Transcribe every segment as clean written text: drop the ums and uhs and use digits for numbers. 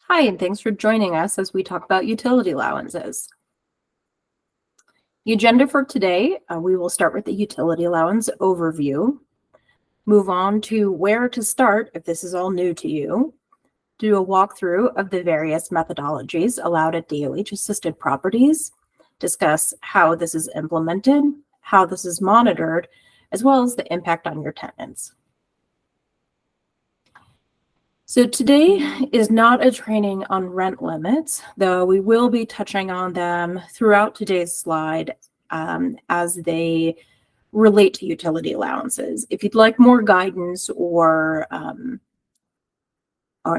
Hi, and thanks for joining us as we talk about utility allowances. The agenda for today, we will start with the utility allowance overview, move on to where to start if this is all new to you, do a walkthrough of the various methodologies allowed at DOH-assisted properties, discuss how this is implemented, how this is monitored, as well as the impact on your tenants. So today is not a training on rent limits, though we will be touching on them throughout today's slide as they relate to utility allowances. If you'd like more guidance or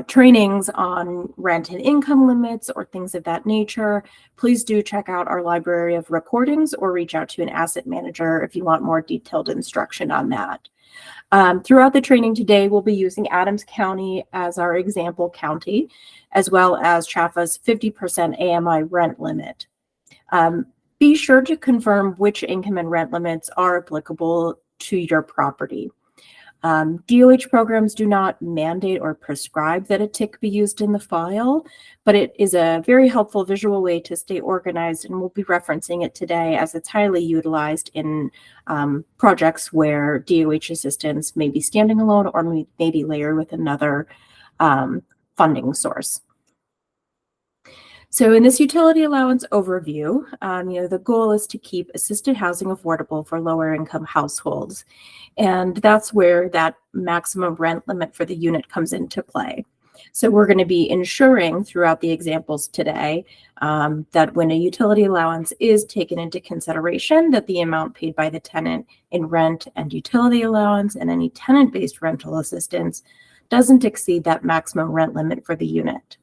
trainings on rent and income limits or things of that nature, please do check out our library of recordings or reach out to an asset manager if you want more detailed instruction on that. Throughout the training today, we'll be using Adams County as our example county, as well as Chaffa's 50% AMI rent limit. Be sure to confirm which income and rent limits are applicable to your property. DOH programs do not mandate or prescribe that a tick be used in the file, but it is a very helpful visual way to stay organized, and we'll be referencing it today as it's highly utilized in projects where DOH assistance may be standing alone or may be layered with another funding source. So in this utility allowance overview, the goal is to keep assisted housing affordable for lower income households. And that's where that maximum rent limit for the unit comes into play. So we're going to be ensuring throughout the examples today that when a utility allowance is taken into consideration, that the amount paid by the tenant in rent and utility allowance and any tenant-based rental assistance doesn't exceed that maximum rent limit for the unit.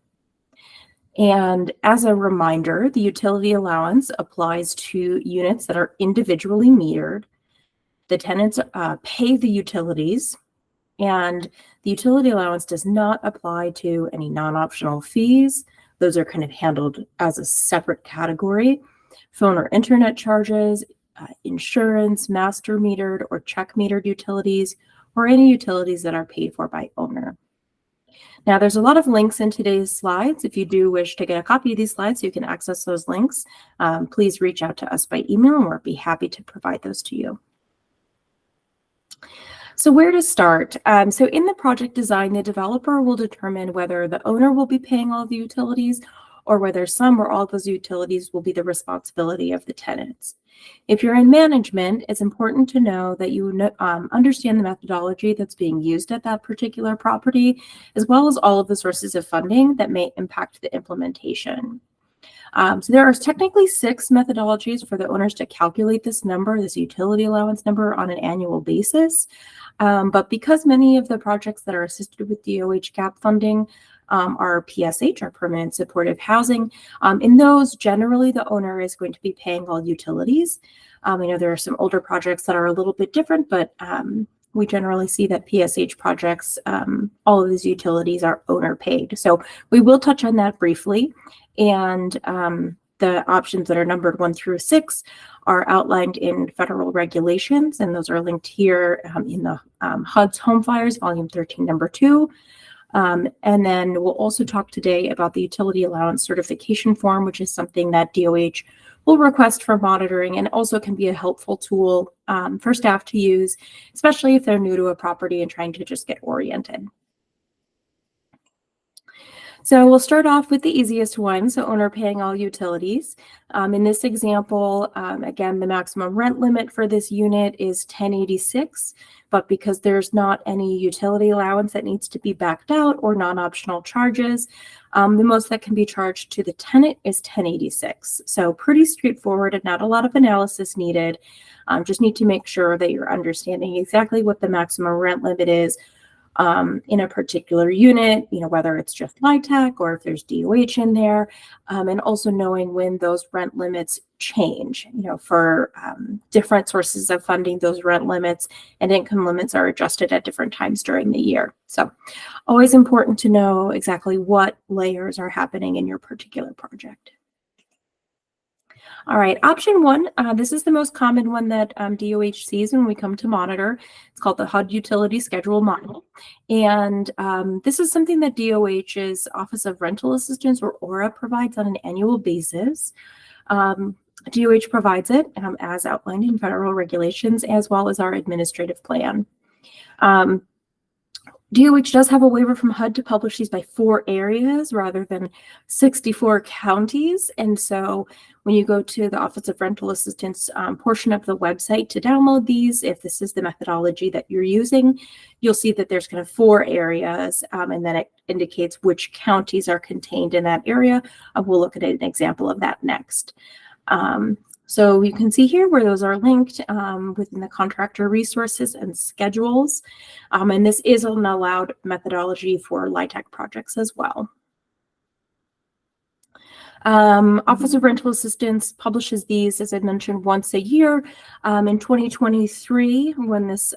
And as a reminder, the utility allowance applies to units that are individually metered. The tenants pay the utilities, and the utility allowance does not apply to any non-optional fees. Those are kind of handled as a separate category. Phone or internet charges, insurance, master metered or check metered utilities, or any utilities that are paid for by owner. Now, there's a lot of links in today's slides. If you do wish to get a copy of these slides, you can access those links. Please reach out to us by email, and we'll be happy to provide those to you. So where to start? So in the project design, the developer will determine whether the owner will be paying all the utilities or whether some or all of those utilities will be the responsibility of the tenants. If you're in management, it's important to know that you understand the methodology that's being used at that particular property, as well as all of the sources of funding that may impact the implementation. So there are technically 6 methodologies for the owners to calculate this number, this utility allowance number, on an annual basis. But because many of the projects that are assisted with DOH gap funding are PSH, or permanent supportive housing, in those, generally the owner is going to be paying all utilities. There are some older projects that are a little bit different, but we generally see that PSH projects, all of these utilities are owner paid. So we will touch on that briefly. And the options that are numbered 1 through 6 are outlined in federal regulations, and those are linked here in the HUD's Home Fires, Volume 13, Number 2. And then we'll also talk today about the utility allowance certification form, which is something that DOH will request for monitoring and also can be a helpful tool for staff to use, especially if they're new to a property and trying to just get oriented. So we'll start off with the easiest one, so owner paying all utilities. In this example, again, the maximum rent limit for this unit is $10.86, but because there's not any utility allowance that needs to be backed out or non-optional charges, the most that can be charged to the tenant is $10.86. So pretty straightforward and not a lot of analysis needed. Just need to make sure that you're understanding exactly what the maximum rent limit is in a particular unit, whether it's just LIHTC or if there's DOH in there, and also knowing when those rent limits change. For different sources of funding, those rent limits and income limits are adjusted at different times during the year. So always important to know exactly what layers are happening in your particular project. All right, option one, this is the most common one that DOH sees when we come to monitor. It's called the HUD Utility Schedule Model. And this is something that DOH's Office of Rental Assistance, or ORA, provides on an annual basis. DOH provides it as outlined in federal regulations, as well as our administrative plan. DOH does have a waiver from HUD to publish these by 4 areas rather than 64 counties. And so when you go to the Office of Rental Assistance portion of the website to download these, if this is the methodology that you're using, you'll see that there's kind of 4 areas, and then it indicates which counties are contained in that area. We'll look at an example of that next. So you can see here where those are linked within the contractor resources and schedules. And this is an allowed methodology for LIHTC projects as well. Office of Rental Assistance publishes these, as I mentioned, once a year. In 2023, when this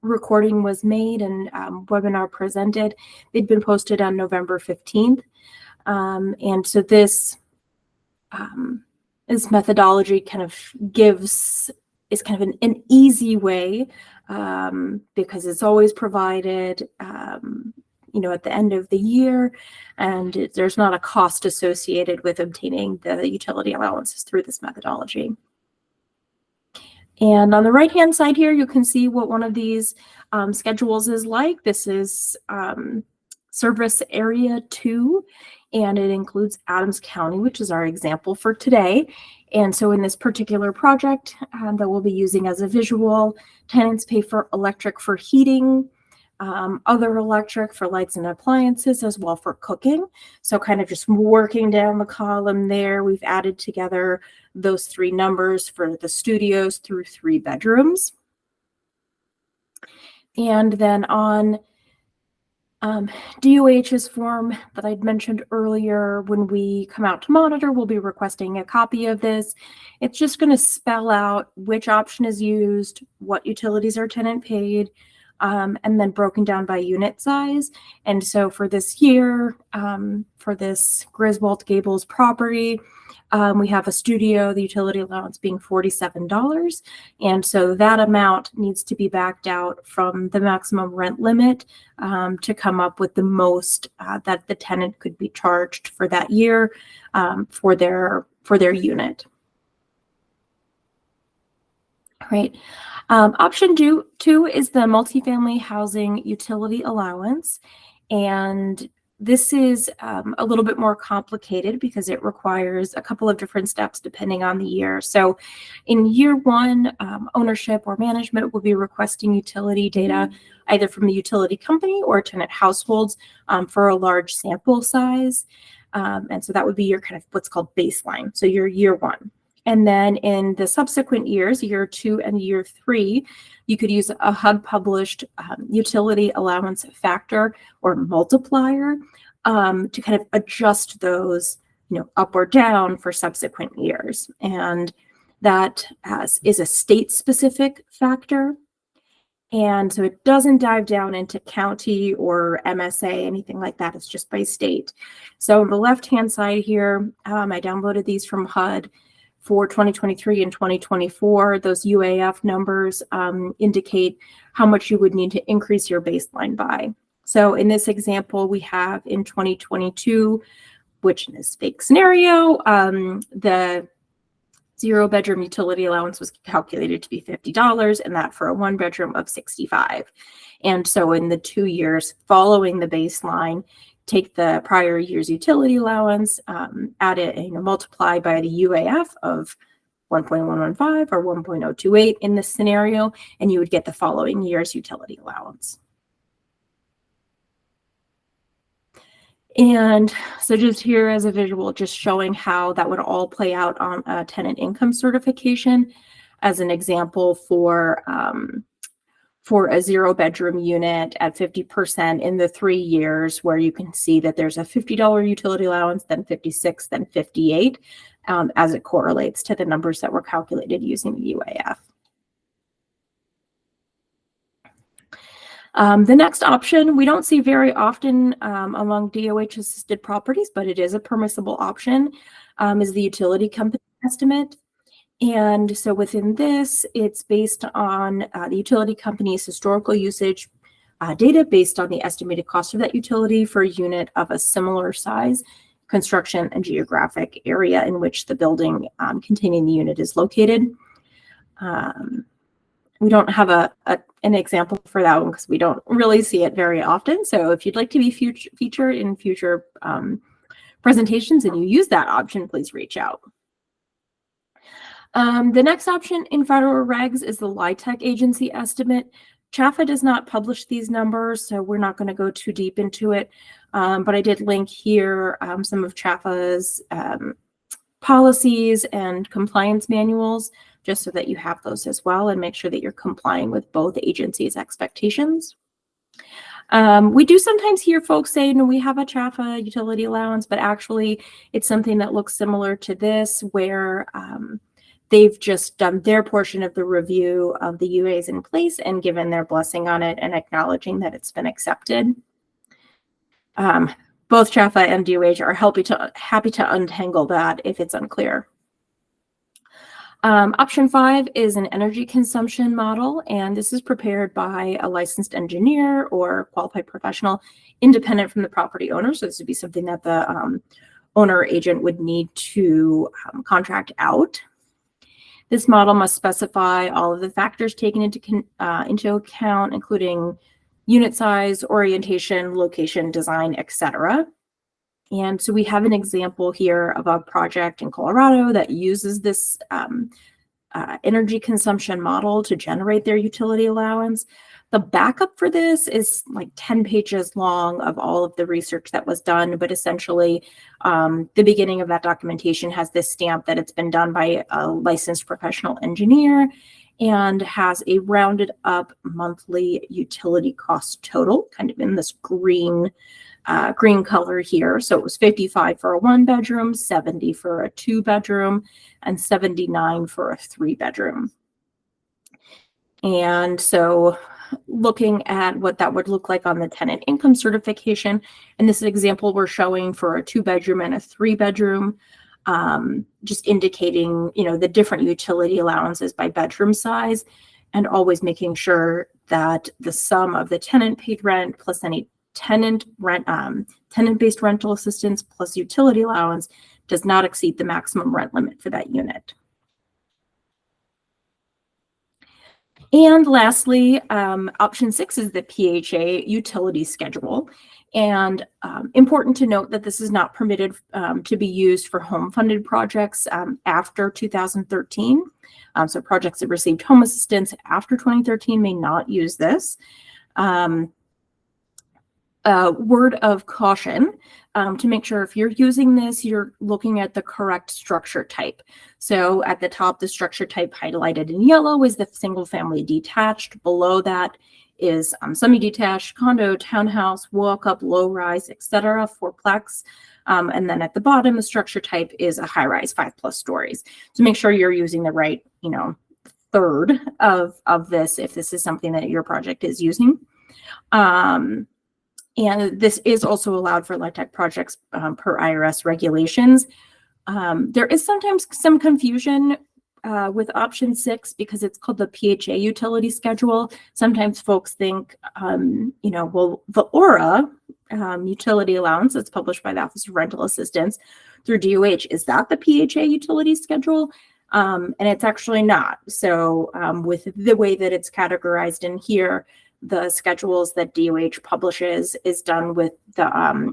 recording was made and webinar presented, they'd been posted on November 15th. And so this methodology kind of is kind of an easy way because it's always provided, at the end of the year, and there's not a cost associated with obtaining the utility allowances through this methodology. And on the right-hand side here, you can see what one of these schedules is like. This is Service Area 2. And it includes Adams County, which is our example for today. And so in this particular project that we'll be using as a visual, tenants pay for electric for heating, other electric for lights and appliances, as well for cooking. So kind of just working down the column there, we've added together those 3 numbers for the studios through 3 bedrooms. And then on DOH's form that I'd mentioned earlier, when we come out to monitor, we'll be requesting a copy of this. It's just going to spell out which option is used, what utilities are tenant paid, and then broken down by unit size. And so for this year, for this Griswold Gables property, we have a studio, the utility allowance being $47. And so that amount needs to be backed out from the maximum rent limit to come up with the most that the tenant could be charged for that year for their unit. All right. Option 2 is the multifamily housing utility allowance. And this is a little bit more complicated because it requires a couple of different steps depending on the year. So in year 1, ownership or management will be requesting utility data either from the utility company or tenant households for a large sample size. And so that would be your kind of what's called baseline. So your year 1. And then in the subsequent years, year 2 and year 3, you could use a HUD published utility allowance factor or multiplier to kind of adjust those, up or down for subsequent years. And that is a state-specific factor. And so it doesn't dive down into county or MSA, anything like that. It's just by state. So on the left-hand side here, I downloaded these from HUD. For 2023 and 2024, those UAF numbers indicate how much you would need to increase your baseline by. So in this example, we have in 2022, which in this fake scenario, the 0-bedroom utility allowance was calculated to be $50, and that for a 1-bedroom of $65. And so in the 2 years following the baseline, take the prior year's utility allowance, add it, multiply by the UAF of 1.115 or 1.028 in this scenario, and you would get the following year's utility allowance. And so just here as a visual, just showing how that would all play out on a tenant income certification as an example for a 0-bedroom unit at 50% in the 3 years, where you can see that there's a $50 utility allowance, then $56, then $58, as it correlates to the numbers that were calculated using the UAF. The next option we don't see very often among DOH-assisted properties, but it is a permissible option, is the utility company estimate. And so within this, it's based on the utility company's historical usage data based on the estimated cost of that utility for a unit of a similar size, construction, and geographic area in which the building containing the unit is located. We don't have an example for that one because we don't really see it very often. So if you'd like to be featured in future presentations and you use that option, please reach out. The next option in federal regs is the LIHTC agency estimate. CHAFA does not publish these numbers, so we're not going to go too deep into it. But I did link here some of CHAFA's policies and compliance manuals, just so that you have those as well and make sure that you're complying with both agencies' expectations. We do sometimes hear folks say, no, we have a CHAFA utility allowance, but actually it's something that looks similar to this, where they've just done their portion of the review of the UAs in place and given their blessing on it and acknowledging that it's been accepted. Both CHAFA and DOH are happy to untangle that if it's unclear. Option 5 is an energy consumption model, and this is prepared by a licensed engineer or qualified professional independent from the property owner. So this would be something that the owner agent would need to contract out. This model must specify all of the factors taken into account, including unit size, orientation, location, design, etc. And so we have an example here of a project in Colorado that uses this energy consumption model to generate their utility allowance. The backup for this is like 10 pages long of all of the research that was done, but essentially the beginning of that documentation has this stamp that it's been done by a licensed professional engineer and has a rounded up monthly utility cost total, kind of in this green color here. So it was 55 for a 1-bedroom, 70 for a 2-bedroom, and 79 for a 3-bedroom. And so looking at what that would look like on the tenant income certification, and this example we're showing for a 2-bedroom and a 3-bedroom, just indicating, the different utility allowances by bedroom size, and always making sure that the sum of the tenant paid rent plus any tenant-based rental assistance plus utility allowance does not exceed the maximum rent limit for that unit. And lastly, option 6 is the PHA utility schedule. And important to note that this is not permitted to be used for home-funded projects after 2013. So projects that received home assistance after 2013 may not use this. Word of caution, to make sure if you're using this, you're looking at the correct structure type. So at the top, the structure type highlighted in yellow is the single family detached. Below that is semi-detached, condo, townhouse, walk-up, low-rise, etc., fourplex. And then at the bottom, the structure type is a high-rise, 5+ stories. So make sure you're using the right, third of this if this is something that your project is using. And this is also allowed for LIHTC projects per IRS regulations. There is sometimes some confusion with option 6 because it's called the PHA utility schedule. Sometimes folks think, well, the ORA utility allowance that's published by the Office of Rental Assistance through DOH, is that the PHA utility schedule? And it's actually not. So with the way that it's categorized in here, the schedules that DOH publishes is done with the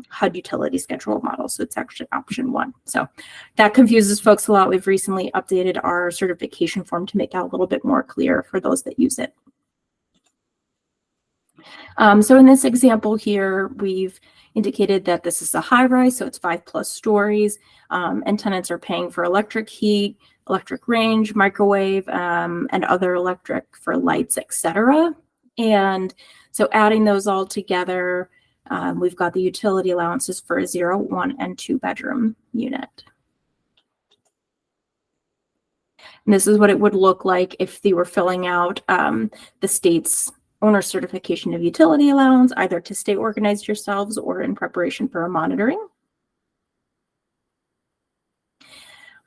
HUD utility schedule model. So it's actually option 1. So that confuses folks a lot. We've recently updated our certification form to make that a little bit more clear for those that use it. So in this example here, we've indicated that this is a high rise, so it's 5+ stories, and tenants are paying for electric heat, electric range, microwave, and other electric for lights, etc. And so adding those all together, we've got the utility allowances for a 0, 1, and 2-bedroom unit. And this is what it would look like if they were filling out the state's owner certification of utility allowance, either to stay organized yourselves or in preparation for a monitoring.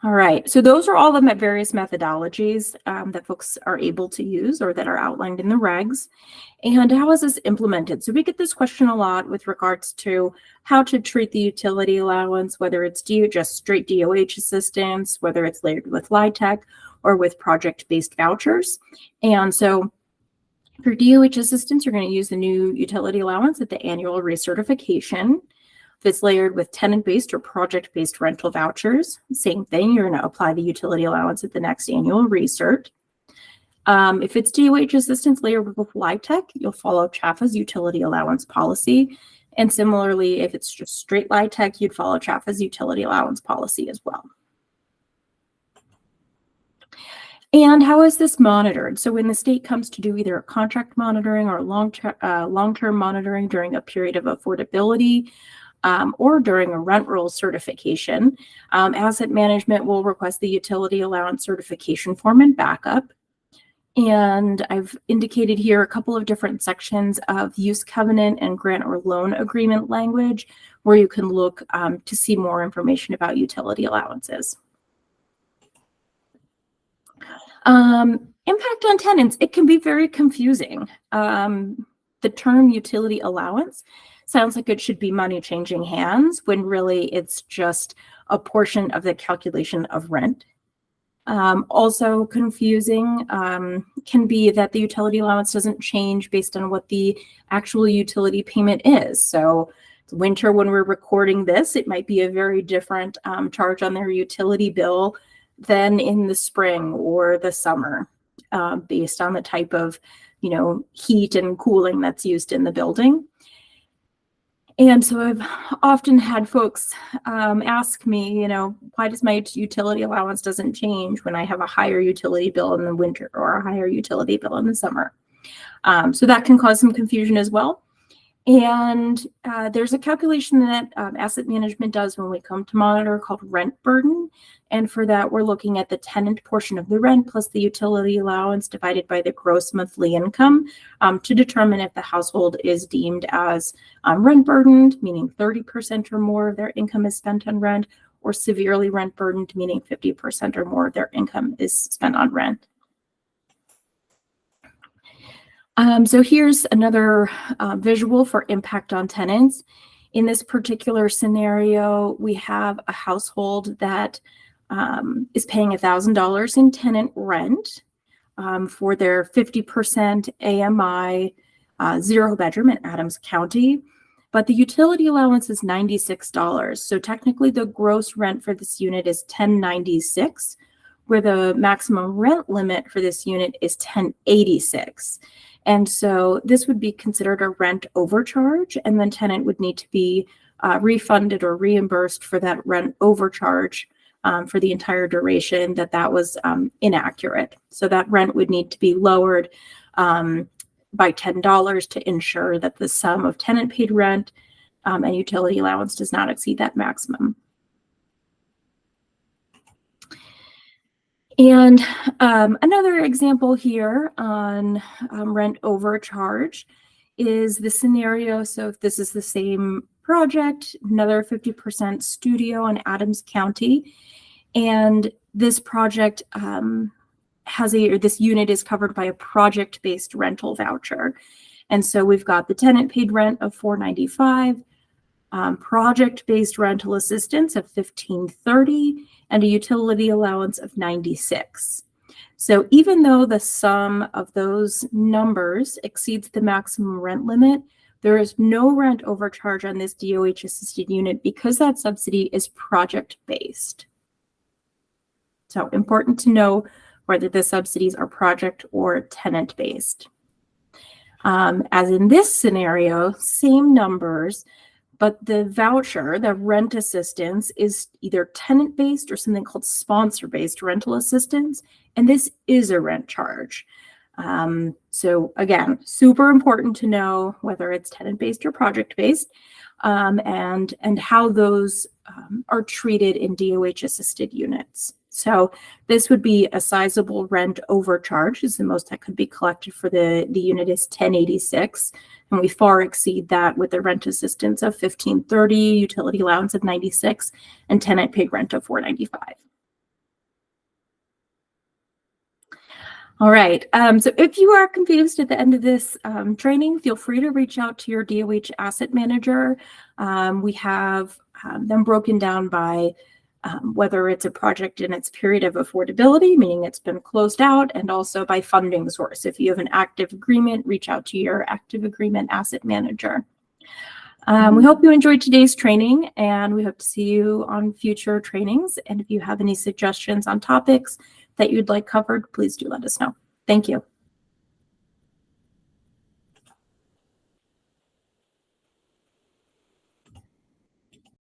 All right, so those are all the various methodologies that folks are able to use or that are outlined in the regs. And how is this implemented? So we get this question a lot with regards to how to treat the utility allowance, whether it's just straight DOH assistance, whether it's layered with LIHTC or with project-based vouchers. And so for DOH assistance, you're going to use the new utility allowance at the annual recertification. If it's layered with tenant-based or project-based rental vouchers, same thing, you're going to apply the utility allowance at the next annual recert. If it's DOH assistance layered with LIHTC, you'll follow CHAFA's utility allowance policy. And similarly, if it's just straight LIHTC, you'd follow CHAFA's utility allowance policy as well. And how is this monitored? So when the state comes to do either a contract monitoring or long-term monitoring during a period of affordability, or during a rent roll certification, asset management will request the utility allowance certification form and backup. And I've indicated here a couple of different sections of use covenant and grant or loan agreement language where you can look to see more information about utility allowances. Impact on tenants, it can be very confusing. The term utility allowance sounds like it should be money changing hands when really it's just a portion of the calculation of rent. Also confusing can be that the utility allowance doesn't change based on what the actual utility payment is. So winter, when we're recording this, it might be a very different charge on their utility bill than in the spring or the summer, based on the type of, heat and cooling that's used in the building. And so I've often had folks ask me, why does my utility allowance doesn't change when I have a higher utility bill in the winter or a higher utility bill in the summer? So that can cause some confusion as well. And there's a calculation that asset management does when we come to monitor called rent burden. And for that, we're looking at the tenant portion of the rent plus the utility allowance divided by the gross monthly income to determine if the household is deemed as rent burdened, meaning 30% or more of their income is spent on rent, or severely rent burdened, meaning 50% or more of their income is spent on rent. So here's another visual for impact on tenants. In this particular scenario, we have a household that is paying $1,000 in tenant rent for their 50% AMI 0-bedroom in Adams County, but the utility allowance is $96. So technically the gross rent for this unit is $1,096, where the maximum rent limit for this unit is $1,086. And so this would be considered a rent overcharge, and then tenant would need to be refunded or reimbursed for that rent overcharge for the entire duration that was inaccurate. So that rent would need to be lowered by $10 to ensure that the sum of tenant paid rent and utility allowance does not exceed that maximum. And another example here on rent overcharge is the scenario. So if this is the same project, another 50% studio in Adams County, and this project this unit is covered by a project-based rental voucher. And so we've got the tenant paid rent of $495, project-based rental assistance of $1,530, and a utility allowance of $96. So even though the sum of those numbers exceeds the maximum rent limit, there is no rent overcharge on this DOH assisted unit because that subsidy is project-based. So important to know whether the subsidies are project or tenant-based. As in this scenario, same numbers, but the voucher, the rent assistance, is either tenant-based or something called sponsor-based rental assistance, and this is a rent charge. So again, super important to know whether it's tenant-based or project-based, and how those are treated in DOH-assisted units. So this would be a sizable rent overcharge, is the most that could be collected for the unit is $1,086, and we far exceed that with the rent assistance of $1,530, utility allowance of $96, and tenant paid rent of $495. All right. So if you are confused at the end of this training, feel free to reach out to your DOH asset manager. We have them broken down by whether it's a project in its period of affordability, meaning it's been closed out, and also by funding source. If you have an active agreement, reach out to your active agreement asset manager. We hope you enjoyed today's training, and we hope to see you on future trainings. And if you have any suggestions on topics that you'd like covered, please do let us know. Thank you.